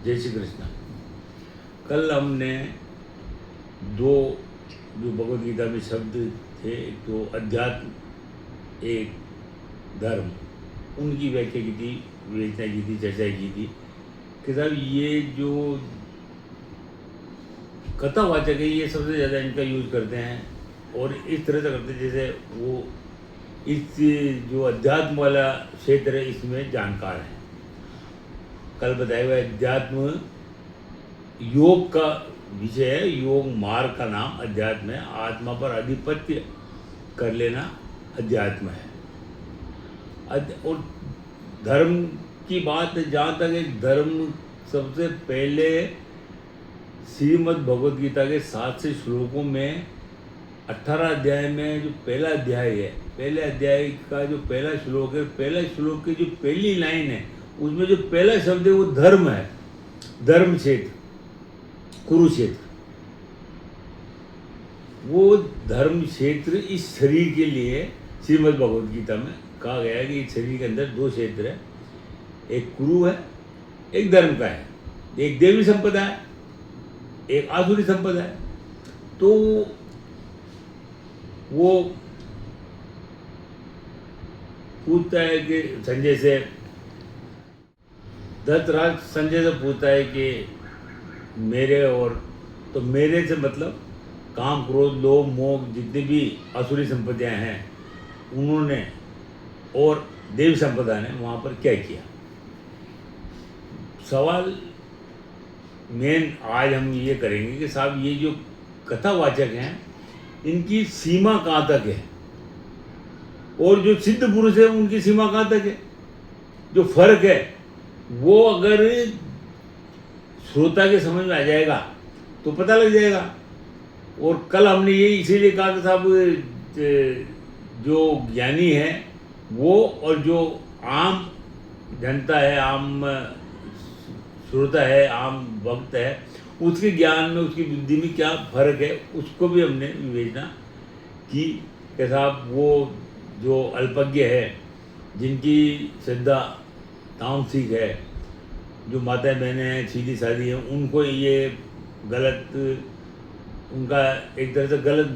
जय श्री कृष्ण। कल हमने दो जो भगवद गीता में शब्द थे, एक तो अध्यात्म, एक धर्म, उनकी व्याख्या की थी, विवेचना की थी, चर्चा की थी कि साहब ये जो कथावाचक है ये सबसे ज़्यादा इनका यूज करते हैं और इस तरह से करते हैं जैसे वो इस जो अध्यात्म वाला क्षेत्र है इसमें जानकार है। कल बताया हुआ अध्यात्म योग का विषय है, योग मार्ग का नाम अध्यात्म है। आत्मा पर आधिपत्य कर लेना अध्यात्म है। और धर्म की बात जहाँ तक एक धर्म सबसे पहले श्रीमद् भगवद गीता के 7 से श्लोकों में 18 अध्याय में जो पहला अध्याय है, पहले अध्याय का जो पहला श्लोक है, पहला श्लोक की जो पहली लाइन है उसमें जो पहला शब्द है वो धर्म है। धर्म क्षेत्र, कुरुक्षेत्र, वो धर्म क्षेत्र इस शरीर के लिए श्रीमद् भगवद गीता में कहा गया है कि इस शरीर के अंदर 2 क्षेत्र है, एक कुरु है, एक धर्म का है, एक देवी संपदा है, एक आसुरी संपदा है। तो वो पूछता है कि संजय से, धृतराष्ट्र संजय से पूछता है कि मेरे और, तो मेरे से मतलब काम, क्रोध, लोभ, मोह जितनी भी आसुरी संपत्तियां हैं उन्होंने और देवी संपदा ने वहाँ पर क्या किया। सवाल मेन आज हम ये करेंगे कि साहब ये जो कथावाचक हैं इनकी सीमा कहाँ तक है और जो सिद्ध पुरुष है उनकी सीमा कहाँ तक है। जो फर्क है वो अगर श्रोता के समझ में आ जाएगा तो पता लग जाएगा। और कल हमने ये इसीलिए कहा कि साहब जो ज्ञानी है वो और जो आम जनता है, आम श्रोता है, आम भक्त है, उसके ज्ञान में, उसकी बुद्धि में क्या फर्क है उसको भी हमने विवेचना की कि साहब वो जो अल्पज्ञ है, जिनकी श्रद्धा तामसिक है, जो माताएं बहनें हैं, सीधी सादी हैं, उनको ये गलत, उनका एक तरह से गलत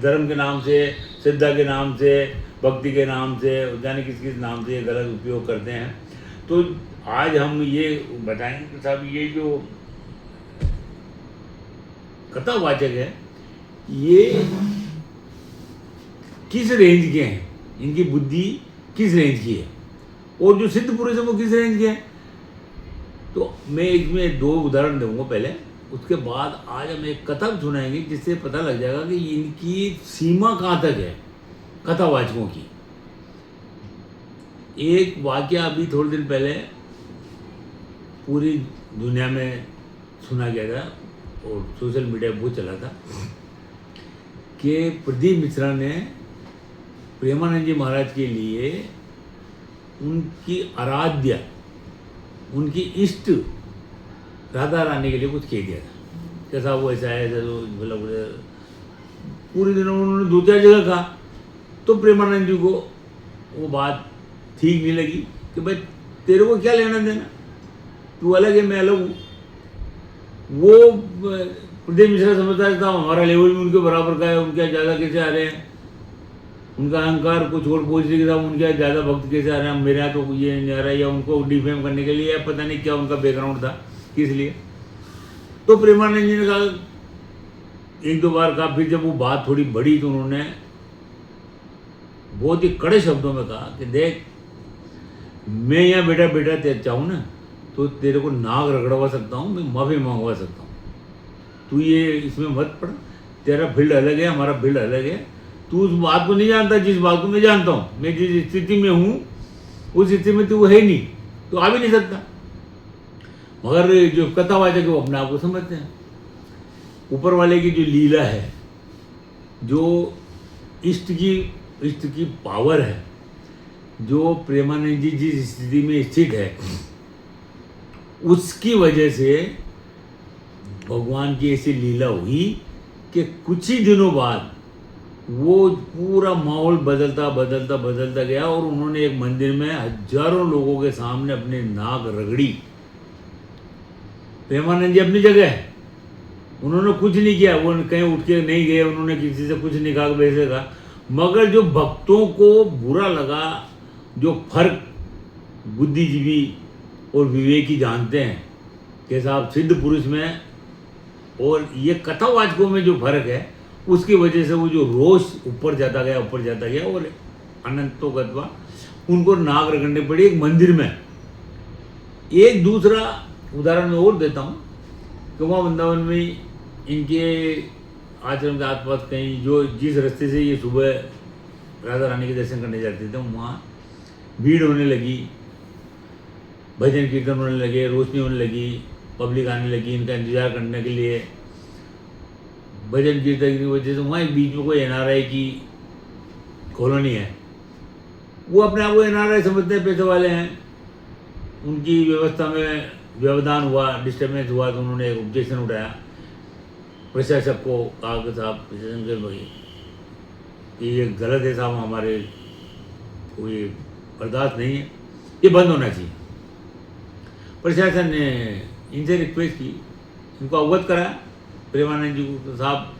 धर्म के नाम से, श्रद्धा के नाम से, भक्ति के नाम से, जाने किस किस नाम से गलत उपयोग करते हैं। तो आज हम ये बताएंगे कि साहब ये जो कथावाचक है ये किस रेंज के हैं, इनकी बुद्धि किस रेंज की है और जो सिद्ध पुरुष है वो किस रेंज के हैं। तो मैं इसमें 2 उदाहरण दूंगा पहले, उसके बाद आज हम एक कथा सुनाएंगे जिससे पता लग जाएगा कि इनकी सीमा कहाँ तक है कथावाचकों की। एक वाकया अभी थोड़े दिन पहले पूरी दुनिया में सुना गया था और सोशल मीडिया बहुत चला था कि प्रदीप मिश्रा ने प्रेमानंद जी महाराज के लिए उनकी आराध्या, उनकी इष्ट राधा रानी के लिए कुछ कह दिया था। कैसा वो ऐसा है, ऐसा तो मतलब पूरे दिन उन्होंने 2-4 जगह कहा। तो प्रेमानंद जी को वो बात ठीक नहीं लगी कि भाई तेरे को क्या लेना देना, तू अलग है मैं अलग हूँ। वो प्रदीप मिश्रा समझता था हमारा लेवल में उनके बराबर का है, उनके ज़्यादा कैसे आ रहे हैं, उनका अहंकार कुछ और पहुँच रही था, उनके ज़्यादा भक्त कैसे आ रहे हैं, मेरे यहाँ तो ये नहीं आ रहा है, या उनको डिफेम करने के लिए, या पता नहीं क्या उनका बैकग्राउंड था किस लिए। तो प्रेमानंद जी ने कहा, 1-2 बार कहा, फिर जब वो बात थोड़ी बढ़ी तो उन्होंने बहुत ही कड़े शब्दों में कहा कि देख, मैं यहाँ बेटा तेरे चाहूँ ना तो तेरे को नाक रगड़वा सकता हूँ, मैं माफ़ी मंगवा सकता हूँ, तू ये इसमें मत पड़, तेरा फील्ड अलग है, हमारा फील्ड अलग है, तू उस बात को नहीं जानता जिस बात को मैं जानता हूँ। मैं जिस स्थिति में हूँ उस स्थिति में तू है नहीं, तो आ भी नहीं सकता। मगर जो कथावाचक है वो अपने आप को समझते हैं। ऊपर वाले की जो लीला है, जो इष्ट की पावर है, जो प्रेमानंद जी जिस स्थिति में स्थित है उसकी वजह से भगवान की ऐसी लीला हुई कि कुछ ही दिनों बाद वो पूरा माहौल बदलता गया और उन्होंने एक मंदिर में हजारों लोगों के सामने अपनी नाक रगड़ी प्रेमानंद जी अपनी जगह है, उन्होंने कुछ नहीं किया, वो कहीं उठ के नहीं गए, उन्होंने किसी से कुछ नहीं कहा वैसे का। मगर जो भक्तों को बुरा लगा, जो फर्क बुद्धिजीवी और विवेकी जानते हैं कि साहब सिद्ध पुरुष में और ये कथावाचकों में जो फर्क है, उसकी वजह से वो जो रोष ऊपर जाता गया और अनंतों गत्वा उनको नाग रगड़ने पड़ी एक मंदिर में। एक दूसरा उदाहरण मैं और देता हूँ कि वहाँ वृंदावन में इनके आश्रम के आसपास कहीं जो जिस रास्ते से ये सुबह राधा रानी के दर्शन करने जाते थे, वहाँ भीड़ होने लगी, भजन कीर्तन होने लगे, रोशनी होने लगी, पब्लिक आने लगी इनका इंतजार करने के लिए। भजन कीर्तन की वजह से वहाँ एक बीच में कोई एनआरआई की कॉलोनी है, वो अपने आप को एनआरआई समझते हैं, पैसे वाले हैं, उनकी व्यवस्था में व्यवधान हुआ, डिस्टर्बेंस हुआ, तो उन्होंने एक ऑब्जेक्शन उठाया, प्रशासक को कहा कि साहब प्रशासन के भाई कि ये गलत है साहब, हमारे कोई बर्दाश्त नहीं है, ये बंद होना चाहिए। प्रशासन ने इनसे रिक्वेस्ट की, इनको अवगत कराया प्रेमानंद जी को, तो साहब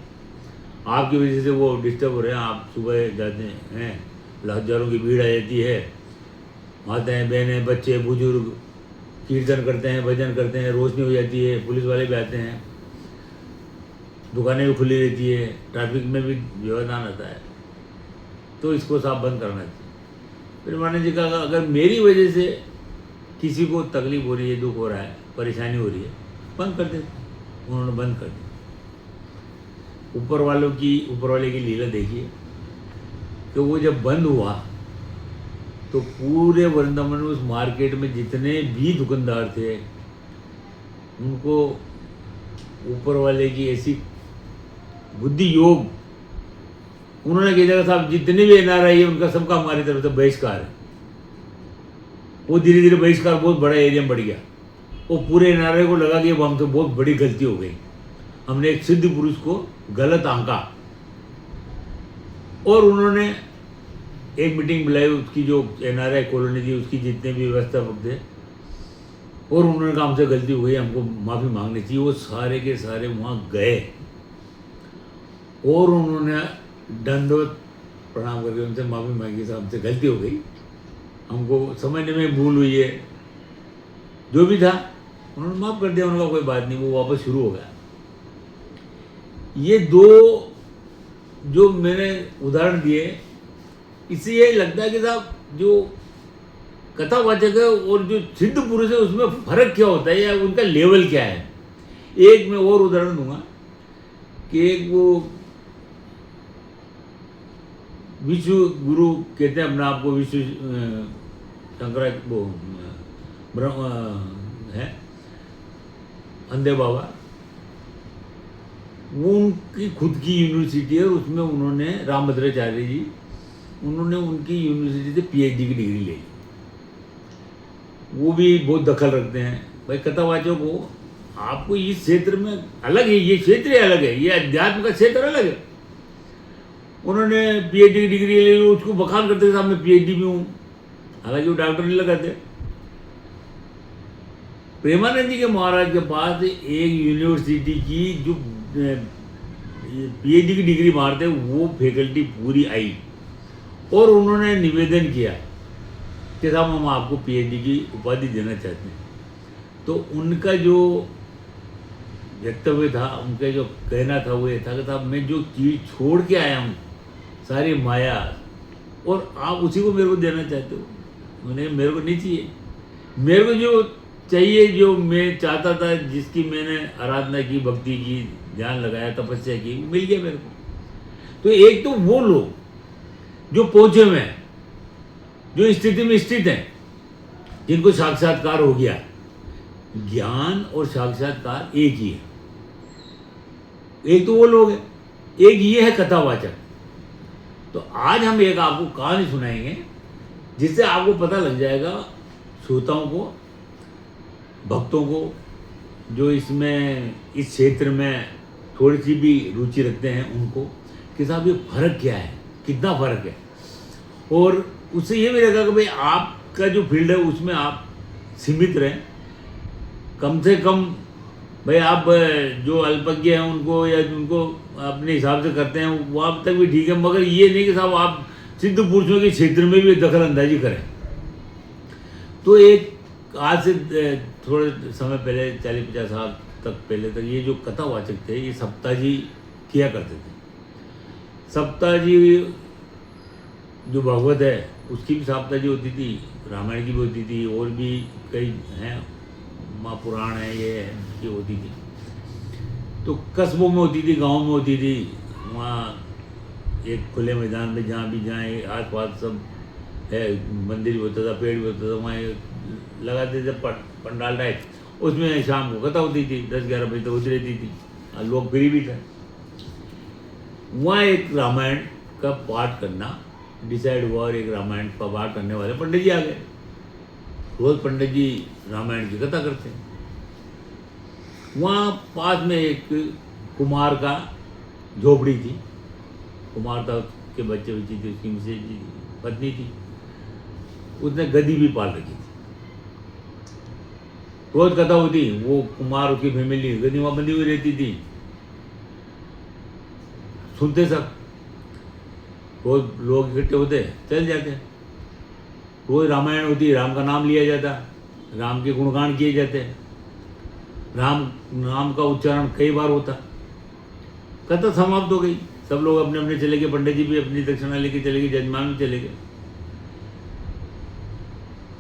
आपकी वजह से वो डिस्टर्ब हो रहे हैं, आप सुबह जाते हैं, हजारों की भीड़ आ जाती है, माताएं बहनें बच्चे बुजुर्ग कीर्तन करते हैं, भजन करते हैं, रोशनी हो जाती है, पुलिस वाले भी आते हैं, दुकानें भी खुली रहती है, ट्रैफिक में भी व्यवधान आता है, तो इसको साफ बंद करना चाहिए। प्रेमानंद जी का अगर मेरी वजह से किसी को तकलीफ हो रही है, दुख हो रहा है, परेशानी हो रही है, बंद कर दे। उन्होंने बंद कर दिया। ऊपर वाले की लीला देखिए कि वो जब बंद हुआ तो पूरे वृंदावन में उस मार्केट में जितने भी दुकानदार थे, उनको ऊपर वाले की ऐसी बुद्धि योग, उन्होंने कहा जगह साहब जितने भी एनआरआई है उनका सबका हमारी तरफ से बहिष्कार है। वो धीरे धीरे बहिष्कार बहुत बड़ा एरिया में बढ़ गया। वो पूरे एनआरआई को लगा कि अब हमसे बहुत बड़ी गलती हो गई, हमने एक सिद्ध पुरुष को गलत आंका। और उन्होंने एक मीटिंग बुलाई, उसकी जो एनआरआई कॉलोनी थी उसकी जितने भी व्यवस्थापक थे, और उन्होंने कहा हमसे गलती हो गई, हमको माफ़ी मांगनी चाहिए। वो सारे के सारे वहाँ गए और उन्होंने दंडवत प्रणाम करके उनसे माफ़ी मांगी, साहब हमसे गलती हो गई, हमको समझने में भूल हुई है, जो भी था उन्होंने माफ़ कर दिया, उनका कोई बात नहीं, वो वापस शुरू हो गया। ये दो जो मैंने उदाहरण दिए, इससे यही लगता है कि साहब जो कथावाचक है और जो सिद्ध पुरुष है उसमें फर्क क्या होता है या उनका लेवल क्या है। एक मैं और उदाहरण दूंगा कि एक वो विश्व गुरु कहते हैं अपना आपको, विश्व शंकराचार्य वो ब्रह्म है अंधे बाबा, वो उनकी खुद की यूनिवर्सिटी है और उसमें उन्होंने रामभद्राचार्य जी, उन्होंने उनकी यूनिवर्सिटी से पीएचडी की डिग्री ले ली। वो भी बहुत दखल रखते हैं भाई कथावाचक को, आपको इस क्षेत्र में अलग है, ये क्षेत्र अलग है, ये अध्यात्म का क्षेत्र अलग है। उन्होंने पीएचडी की डिग्री ले ली, उसको बखान करते साहब मैं पीएचडी में हूँ, हालांकि वो डॉक्टर नहीं लगाते। प्रेमानंद जी के महाराज के पास एक यूनिवर्सिटी की जो पीएचडी की डिग्री मारते वो फैकल्टी पूरी आई और उन्होंने निवेदन किया कि साहब हम आपको पीएचडी की उपाधि देना चाहते हैं। तो उनका जो वक्तव्य था, उनका जो कहना था वो ये था कि साहब मैं जो चीज़ छोड़ के आया हूँ सारी माया, और आप उसी को मेरे को देना चाहते हो। मैंने मेरे को नहीं चाहिए, मेरे को जो चाहिए, जो मैं चाहता था, जिसकी मैंने आराधना की, भक्ति की, ध्यान लगाया, तपस्या की, मिल गया मेरे को। तो एक तो वो लोग जो पहुंचे हुए हैं, जो स्थिति में स्थित हैं, जिनको साक्षात्कार हो गया, ज्ञान और साक्षात्कार एक ही है। एक तो वो लोग हैं, एक ये है कथावाचक। तो आज हम एक आपको कहानी सुनाएंगे जिससे आपको पता लग जाएगा, श्रोताओं को, भक्तों को, जो इसमें इस क्षेत्र में थोड़ी सी भी रुचि रखते हैं उनको, कि साहब ये फर्क क्या है, कितना फर्क है। और उससे ये भी रहेगा कि भाई आपका जो फील्ड है उसमें आप सीमित रहें, कम से कम भाई आप जो अल्पज्ञ हैं उनको या उनको अपने हिसाब से करते हैं वो अब तक भी ठीक है, मगर ये नहीं कि साहब आप सिद्ध पुरुषों के क्षेत्र में भी दखल अंदाजी करें। तो एक आज से थोड़े समय पहले 40-50 साल तक पहले तक ये जो कथावाचक थे ये सप्ताजी किया करते थे। सप्ताजी जो भागवत है उसकी भी सप्ताजी होती थी, रामायण की भी होती थी, और भी कई हैं महापुराण है ये है ये होती थी। तो कस्बों में होती थी, गाँव में होती थी, वहाँ एक खुले मैदान में जहाँ भी जाएँ आस पास सब है, मंदिर भी होता था, पेड़ भी होता था, वहाँ लगाते थे पंडाल टाइप, उसमें शाम को कथा होती थी 10-11 बजे तक होती रहती थी, और लोग फ्री भी थे। वहाँ एक रामायण का पाठ करना डिसाइड हुआ और एक रामायण का पाठ करने वाले पंडित जी आ गए। रोज पंडित जी रामायण की कथा करते हैं। वहाँ पास में एक कुमार का झोपड़ी थी, कुमार था, के बच्चे थे, उसकी मिसेज जी पत्नी थी, उसने गधी भी पाल रखी थी। रोज कथा होती, वो कुमार की फैमिली गधी वहाँ बंधी हुई रहती थी, सुनते सब, रोज लोग इकट्ठे होते चल जाते, रोज रामायण होती, राम का नाम लिया जाता, राम के गुणगान किए जाते, राम नाम का उच्चारण कई बार होता। कथा समाप्त हो गई, सब लोग अपने अपने चले गए, पंडित जी भी अपनी दक्षिणा लेके चले गए, जजमान भी चले गए।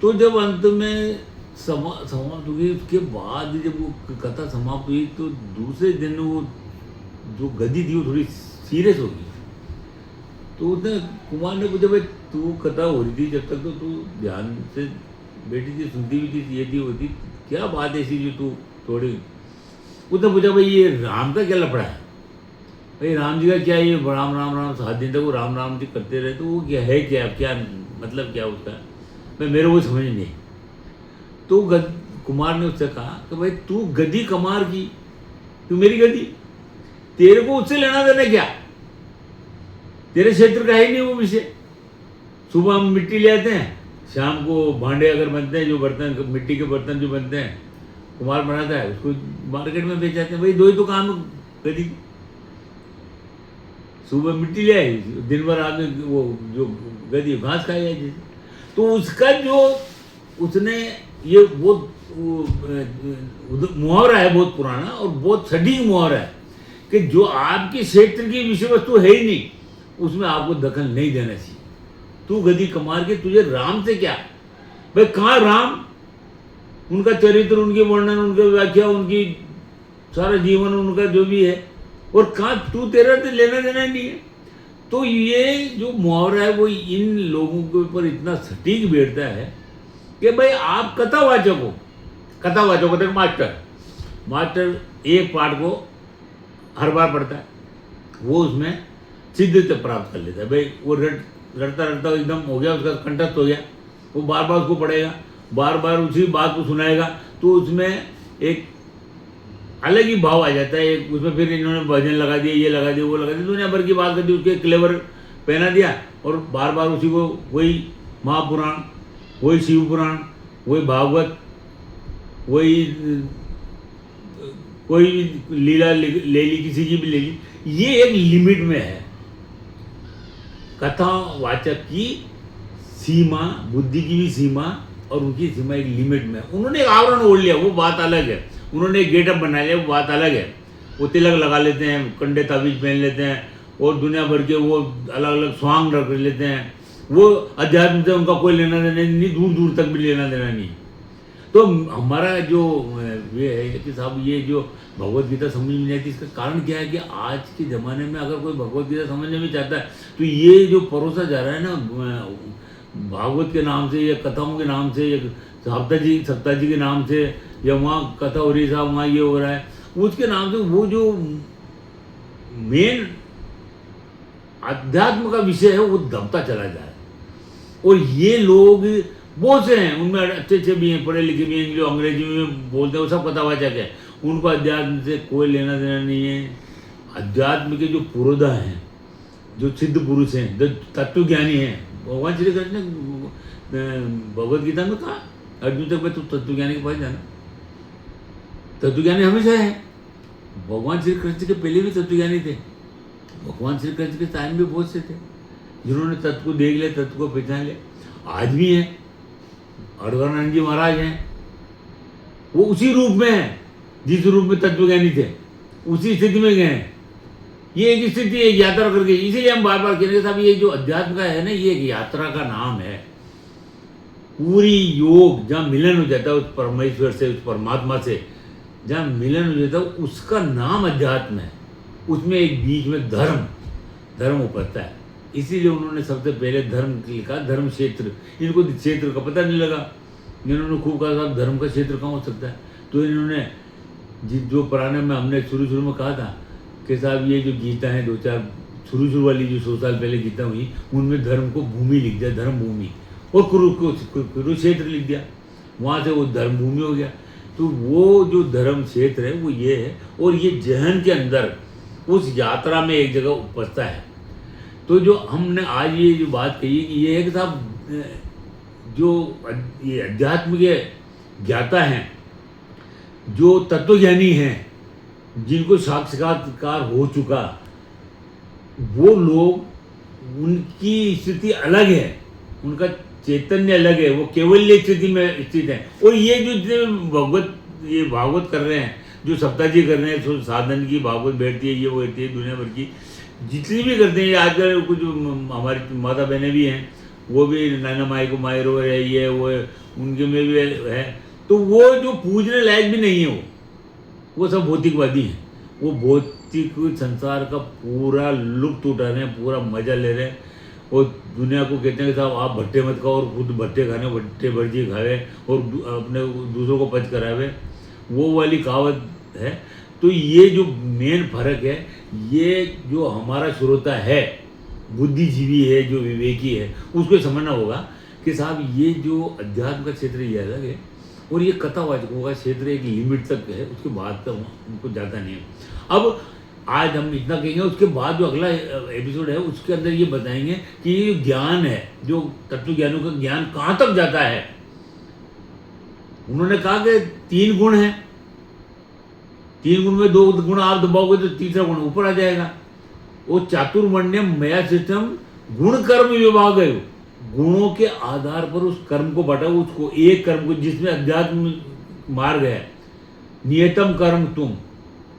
तो जब अंत में समाप्त हो गई, उसके बाद जब वो कथा समाप्त हुई तो दूसरे दिन वो जो गधी थी वो थोड़ी सीरियस हो गई। तो उसने कुमार ने पूछा, भाई तू कथा हो रही थी जब तक तो तू ध्यान से बैठी थी, सुनती भी थी, ये थी होती, क्या बात ऐसी जो तू थोड़ी। उसने पूछा, भाई ये राम का क्या लफड़ा है, भाई राम जी का क्या, ये राम राम राम 7 दिन तक वो राम राम जी करते रहे, तो वो क्या है, क्या मतलब क्या उसका, मैं मेरे को समझ नहीं। तो कुमार ने उससे कहा कि भाई तू गधी कमार की, तू मेरी गधी, तेरे को उससे लेना देना क्या, तेरे क्षेत्र का है नहीं वो विषय। सुबह हम मिट्टी ले आते हैं, शाम को भांडे अगर बनते हैं, जो बर्तन मिट्टी के बर्तन जो बनते हैं कुमार बनाता है, उसको मार्केट में बेच जाते हैं। भाई दो ही तो काम गधी, सुबह मिट्टी ले आई, दिन भर आदमी वो जो गधी घास खाई जाए। तो उसका जो उसने ये बहुत मुहावरा है, बहुत पुराना और बहुत सटीक मुहावरा है कि जो आपके क्षेत्र की विषय वस्तु है ही नहीं उसमें आपको दखल नहीं देना चाहिए। तू गधी कमार के, तुझे राम से क्या, भाई कहाँ राम, उनका चरित्र, उनके वर्णन, उनकी व्याख्या, उनकी सारा जीवन उनका जो भी है, और कहाँ तू, तेरा तो लेना देना नहीं है। तो ये जो मुहावरा है वो इन लोगों के ऊपर इतना सटीक बैठता है कि भाई आप कथावाचक हो, कथावाचक होता है मास्टर एक पाठ को हर बार पढ़ता है, वो उसमें सिद्धता प्राप्त कर लेता है। भाई वो रटता एकदम हो गया, उसका कंठस्थ हो गया, वो बार बार उसको पढ़ेगा, बार बार उसी बात को सुनाएगा, तो उसमें एक अलग ही भाव आ जाता है। एक उसमें फिर इन्होंने भजन लगा दिए, ये लगा दिया, वो लगा दिया, दुनिया भर की बात कर दी, उसके क्लेवर पहना दिया, और बार बार उसी को वही महापुराण, वही शिव पुराण, वही भागवत, वही कोई लीला ले ली, किसी की भी ले ली, ये एक लिमिट में है। कथावाचक की सीमा, बुद्धि की भी सीमा और उनकी सीमा एक लिमिट में। उन्होंने एक आवरण ओढ़ लिया, वो बात अलग है, उन्होंने एक गेटअप बना लिया, वो बात अलग है। वो तिलक लगा लेते हैं, कंडे ताबीज पहन लेते हैं, और दुनिया भर के वो अलग अलग स्वांग रख लेते हैं। वो अध्यात्म से उनका कोई लेना देना नहीं, दूर दूर तक भी लेना देना नहीं। तो हमारा जो ये है कि साहब ये जो भगवत गीता समझ में नहीं आती, इसका कारण क्या है कि आज के ज़माने में अगर कोई भगवत गीता समझने में चाहता है तो ये जो परोसा जा रहा है ना भागवत के नाम से या कथाओं के नाम से या सप्ताह जी के नाम से, या वहाँ कथा हो रही है साहब, वहाँ ये हो रहा है, उसके नाम से वो जो मेन अध्यात्म का विषय है वो दबता चला जा रहा है। और ये लोग बहुत से हैं, उनमें अच्छे भी हैं, पढ़े लिखे भी हैं, जो अंग्रेजी में बोलते हैं वो सब कथावाचक है, उनको अध्यात्म से कोई लेना देना नहीं है। अध्यात्म के जो पुरोधा हैं, जो सिद्ध पुरुष हैं, जो तत्वज्ञानी हैं, भगवान श्री कृष्ण ने भगवद गीता में कहा अर्जुन तक भाई तू तत्वज्ञानी के पास जाना, तत्वज्ञानी हमेशा है। भगवान श्री कृष्ण के पहले भी तत्वज्ञानी थे। भगवान श्री कृष्ण के टाइम भी बहुत से थे जिन्होंने तत्व को देख लिया, तत्व को पहचान लिया। आज भी हैं, अड़गड़ानंद जी महाराज हैं, वो उसी रूप में है जिस रूप में तत्वज्ञानी थे, उसी स्थिति में गए हैं। ये एक स्थिति है, यात्रा करके। इसीलिए हम बार बार कहेंगे साहब ये जो अध्यात्म का है ना, ये एक यात्रा का नाम है। पूरी योग जहाँ मिलन हो जाता है उस परमेश्वर से, उस परमात्मा से जहाँ मिलन हो जाता है, उसका नाम अध्यात्म है। उसमें एक बीच में धर्म उपजता है। इसीलिए उन्होंने सबसे पहले धर्म लिखा, धर्म क्षेत्र। इनको क्षेत्र का पता नहीं लगा, इन्होंने खूब कहा साहब धर्म का क्षेत्र कहाँ हो सकता है। तो इन्होंने जो पुराने में हमने शुरू में कहा था कि साहब ये जो गीता है, 2-4 शुरू वाली जो 100 साल पहले गीता हुई, उनमें धर्म को भूमि लिख दिया, धर्म भूमि, और कुरुक्षेत्र लिख दिया। वहाँ से वो धर्म भूमि हो गया। तो वो जो धर्म क्षेत्र है वो ये है, और ये जहन के अंदर उस यात्रा में एक जगह उपजता है। तो जो हमने आज ये जो बात कही है कि ये एक साहब जो ये अध्यात्म के ज्ञाता हैं, जो तत्वज्ञानी हैं, जिनको साक्षात्कार हो चुका, वो लोग, उनकी स्थिति अलग है, उनका चैतन्य अलग है, वो केवल्य स्थिति में स्थित है। और ये जो भागवत कर रहे हैं, जो सप्ताह जी कर रहे हैं, साधन की भागवत बैठती है, ये वो बैठती है, दुनिया भर की जितनी भी करते हैं। आजकल कुछ हमारी माता बहनें भी हैं, वो भी नाना माई को माई रो रही है, वो उनके में भी है। तो वो जो पूजने लायक भी नहीं है, वो सब भौतिकवादी हैं। वो भौतिक संसार का पूरा लुत्फ उठा रहे हैं, पूरा मजा ले रहे हैं, और दुनिया को कहते हैं कि साहब आप भट्टे मत खाओ, और खुद भट्टे खाने, भट्टे भर्जी खावे और अपने दूसरों को पच करावे, वो वाली कहावत है। तो ये जो मेन फर्क है, ये जो हमारा श्रोता है, बुद्धिजीवी है, जो विवेकी है, उसको समझना होगा कि साहब ये जो अध्यात्म का क्षेत्र ये अलग है, और ये कथावाचकों का क्षेत्र एक लिमिट तक है, उसके बाद तक उनको ज़्यादा नहीं है। अब आज हम इतना कहेंगे, उसके बाद जो अगला एपिसोड है उसके अंदर ये बताएंगे कि ये ज्ञान है, जो तत्वज्ञानों का ज्ञान कहाँ तक जाता है। उन्होंने कहा कि 3 गुण हैं, 3 गुण में 2 गुण आप दबाओगे तो तीसरा गुण ऊपर आ जाएगा। वो चातुर्वर्ण्य मया सिस्टम गुण कर्म विभाग है। गुणों के आधार पर उस कर्म को बांटा, उसको एक कर्म को, जिसमें अध्यात्म मार्ग है, नियतम कर्म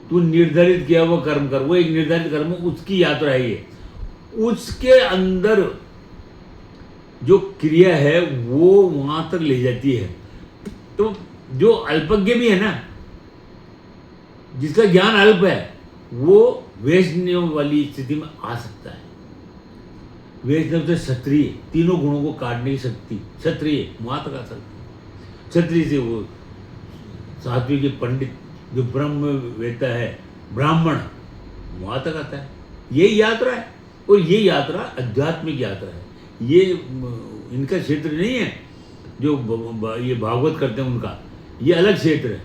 तू निर्धारित किया हुआ कर्म कर, वो एक निर्धारित कर्म, उसकी यात्रा है ये। उसके अंदर जो क्रिया है वो वहां तक ले जाती है। तो जो अल्पज्ञ भी है ना, जिसका ज्ञान अल्प है, वो वैष्णव वाली स्थिति में आ सकता है। वैष्णव से क्षत्रिय, तीनों गुणों को काटने की शक्ति, क्षत्रिय वहां तक आ सकती है। क्षत्रिय से वो सात्विक पंडित, जो ब्रह्म वेता है, ब्राह्मण, वहां तक आता है। यही यात्रा है, और ये यात्रा आध्यात्मिक यात्रा है। ये इनका क्षेत्र नहीं है जो ये भागवत करते हैं उनका, ये अलग क्षेत्र है।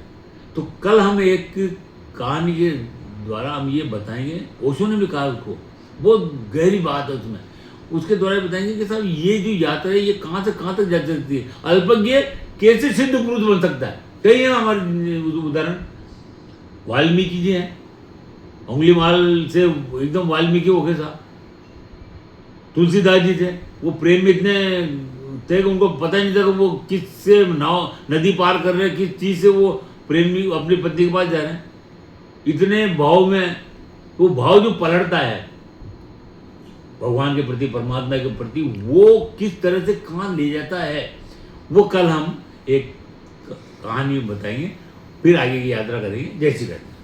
तो कल हम एक कहानी के द्वारा हम ये बताएंगे, ओशो ने भी कहा उसको, बहुत गहरी बात है उसमें, उसके द्वारा बताएंगे कि साहब ये जो यात्रा है ये कहाँ से कहाँ तक जा सकती है। अल्पज्ञ कैसे सिद्ध पुरुष बन सकता है। कई है हमारे उदाहरण, वाल्मीकि जी हैं, उंगली माल से एकदम वाल्मीकि हो गए साहब। तुलसीदास जी थे, वो प्रेम में इतने थे कि उनको पता ही नहीं था कि वो किससे नाव नदी पार कर रहे हैं, किस चीज़ से वो प्रेमी अपनी पत्नी के पास जा रहे हैं। इतने भाव में, वो भाव जो पलटता है भगवान के प्रति, परमात्मा के प्रति, वो किस तरह से कहाँ ले जाता है, वो कल हम एक कहानी बताएंगे, फिर आगे की यात्रा करेंगे। जय श्री कृष्ण।